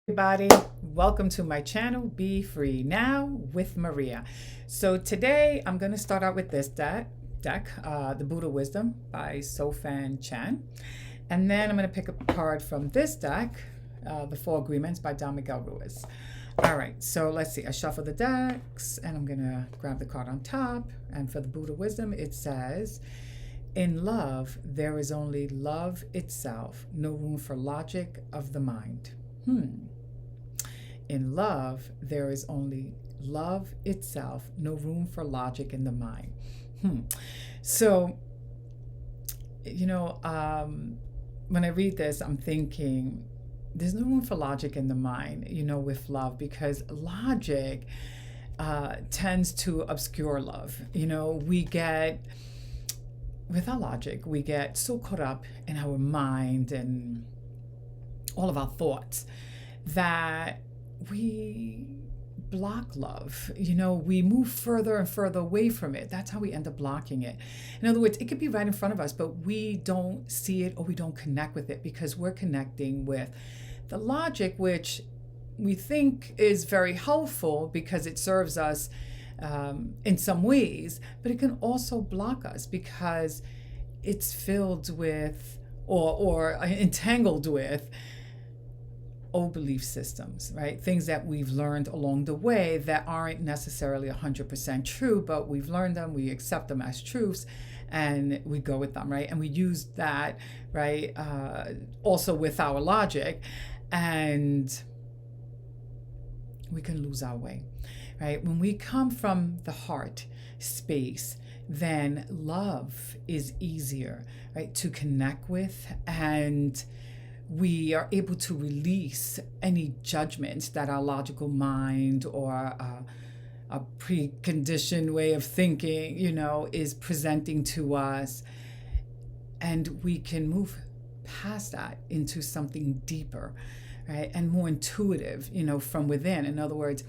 Everybody, welcome to my channel, Be Free Now with Maria. So today I'm going to start out with this deck, The Buddha Wisdom by Sofan Chan. And then I'm going to pick a card from this deck, The Four Agreements by Don Miguel Ruiz. All right, so let's see. I shuffle the decks and I'm going to grab the card on top. And for the Buddha Wisdom, it says, in love, there is only love itself, no room for logic of the mind. In love, there is only love itself, no room for logic in the mind. So, when I read this, I'm thinking there's no room for logic in the mind, with love, because logic tends to obscure love. With our logic, we get so caught up in our mind and all of our thoughts that we block love. We move further and further away from it. That's how we end up blocking it. In other words, it could be right in front of us, but we don't see it or we don't connect with it because we're connecting with the logic, which we think is very helpful because it serves us in some ways, but it can also block us because it's filled with or entangled with old belief systems, right? Things that we've learned along the way that aren't necessarily 100% true, but we've learned them, we accept them as truths, and we go with them, right? And we use that, right, also with our logic, and we can lose our way, right? When we come from the heart space, then love is easier, right, to connect with, and we are able to release any judgments that our logical mind or a preconditioned way of thinking, is presenting to us. And we can move past that into something deeper, right? And more intuitive, from within. In other words,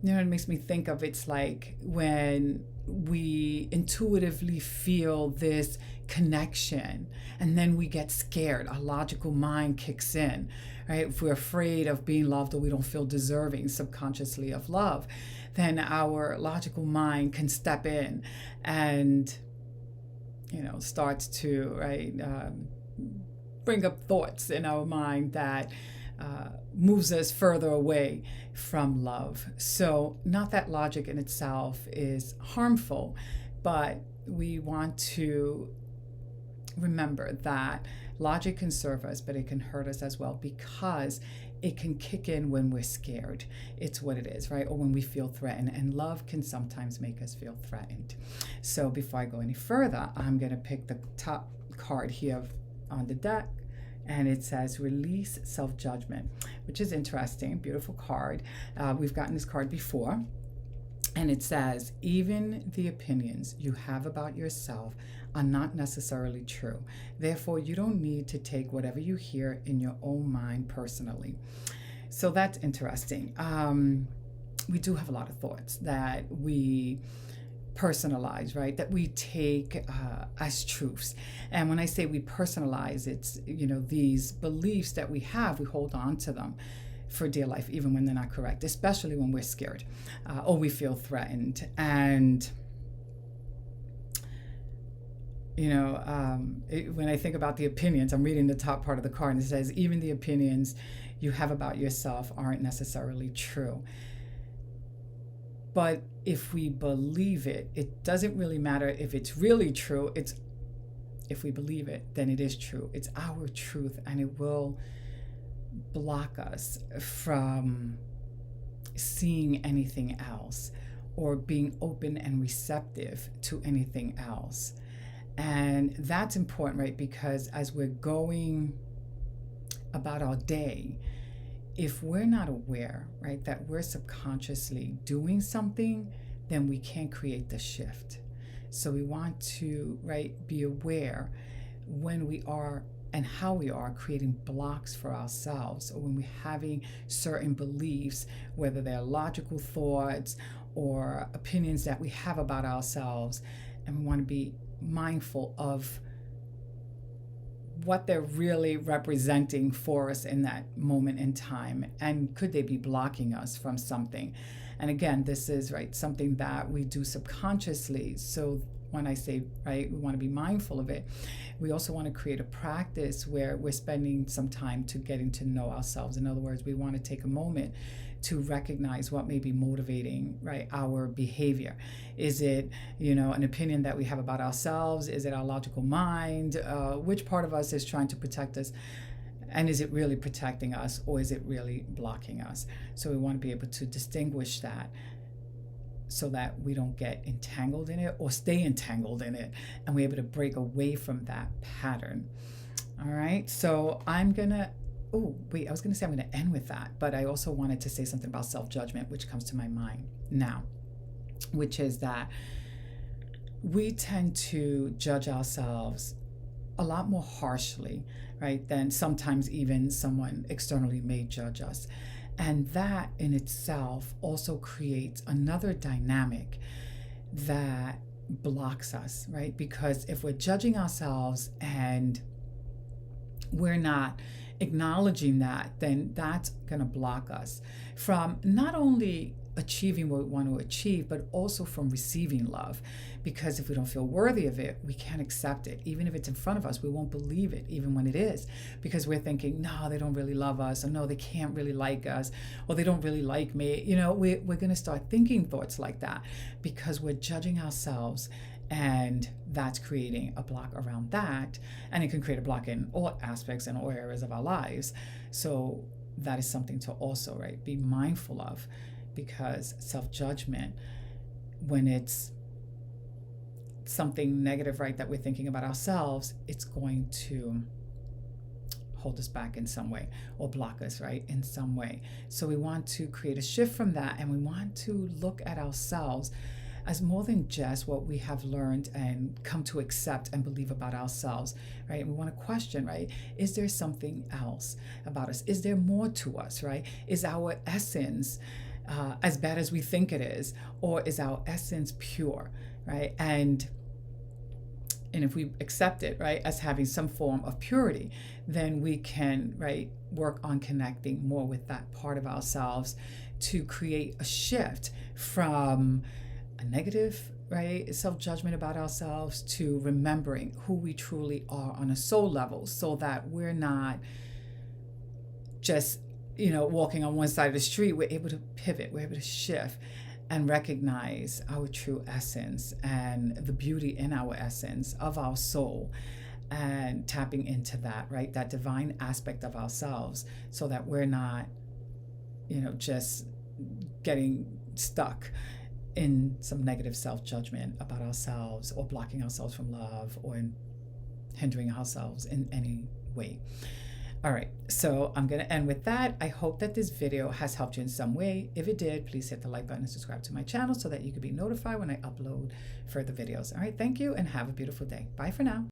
it makes me think of, it's like when we intuitively feel this connection and then we get scared, our logical mind kicks in, right? If we're afraid of being loved or we don't feel deserving subconsciously of love, then our logical mind can step in and starts to bring up thoughts in our mind that moves us further away from love. So not that logic in itself is harmful, but we want to remember that logic can serve us, but it can hurt us as well because it can kick in when we're scared. It's what it is, right? Or when we feel threatened, and love can sometimes make us feel threatened. So before I go any further, I'm going to pick the top card here on the deck. And it says release self-judgment, which is interesting. Beautiful card. We've gotten this card before. And it says, even the opinions you have about yourself are not necessarily true. Therefore, you don't need to take whatever you hear in your own mind personally. So that's interesting. We do have a lot of thoughts that we personalize, right? That we take as truths. And when I say we personalize, it's, these beliefs that we have, we hold on to them for dear life, even when they're not correct, especially when we're scared or we feel threatened. And, when I think about the opinions, I'm reading the top part of the card and it says, even the opinions you have about yourself aren't necessarily true. But if we believe it, it doesn't really matter if it's really true. If we believe it, then it is true. It's our truth, and it will block us from seeing anything else or being open and receptive to anything else. And that's important, right? Because as we're going about our day, if we're not aware, right, that we're subconsciously doing something, then we can't create the shift. So we want to, be aware when we are and how we are creating blocks for ourselves, or when we're having certain beliefs, whether they're logical thoughts or opinions that we have about ourselves, and we want to be mindful of what they're really representing for us in that moment in time, and could they be blocking us from something. And again, this is something that we do subconsciously. So when I say we want to be mindful of it, we also want to create a practice where we're spending some time to getting to know ourselves. In other words, we want to take a moment to recognize what may be motivating our behavior. Is it an opinion that we have about ourselves? Is it our logical mind? Which part of us is trying to protect us? And is it really protecting us, or is it really blocking us? So we want to be able to distinguish that, so that we don't get entangled in it or stay entangled in it, and we're able to break away from that pattern. All right, so I'm gonna say I'm gonna end with that, but I also wanted to say something about self-judgment, which comes to my mind now, which is that we tend to judge ourselves a lot more harshly, than sometimes even someone externally may judge us. And that in itself also creates another dynamic that blocks us, Because if we're judging ourselves and we're not acknowledging that, then that's going to block us from not only achieving what we want to achieve, but also from receiving love. Because if we don't feel worthy of it, we can't accept it. Even if it's in front of us, we won't believe it, even when it is, because we're thinking, no, they don't really love us, or no, they can't really like us, or they don't really like me. We're going to start thinking thoughts like that because we're judging ourselves, and that's creating a block around that. And it can create a block in all aspects and all areas of our lives. So that is something to also be mindful of, because self-judgment, when it's something negative, that we're thinking about ourselves, it's going to hold us back in some way or block us, in some way. So we want to create a shift from that, and we want to look at ourselves as more than just what we have learned and come to accept and believe about ourselves, And we want to question, is there something else about us? Is there more to us, Is our essence as bad as we think it is, or is our essence pure, And if we accept it, as having some form of purity, then we can, work on connecting more with that part of ourselves to create a shift from a negative, self-judgment about ourselves to remembering who we truly are on a soul level, so that we're not just walking on one side of the street. We're able to pivot, we're able to shift and recognize our true essence and the beauty in our essence of our soul, and tapping into that, that divine aspect of ourselves, so that we're not, just getting stuck in some negative self-judgment about ourselves, or blocking ourselves from love, or hindering ourselves in any way. All right, so I'm going to end with that. I hope that this video has helped you in some way. If it did, please hit the like button and subscribe to my channel so that you can be notified when I upload further videos. All right, thank you, and have a beautiful day. Bye for now.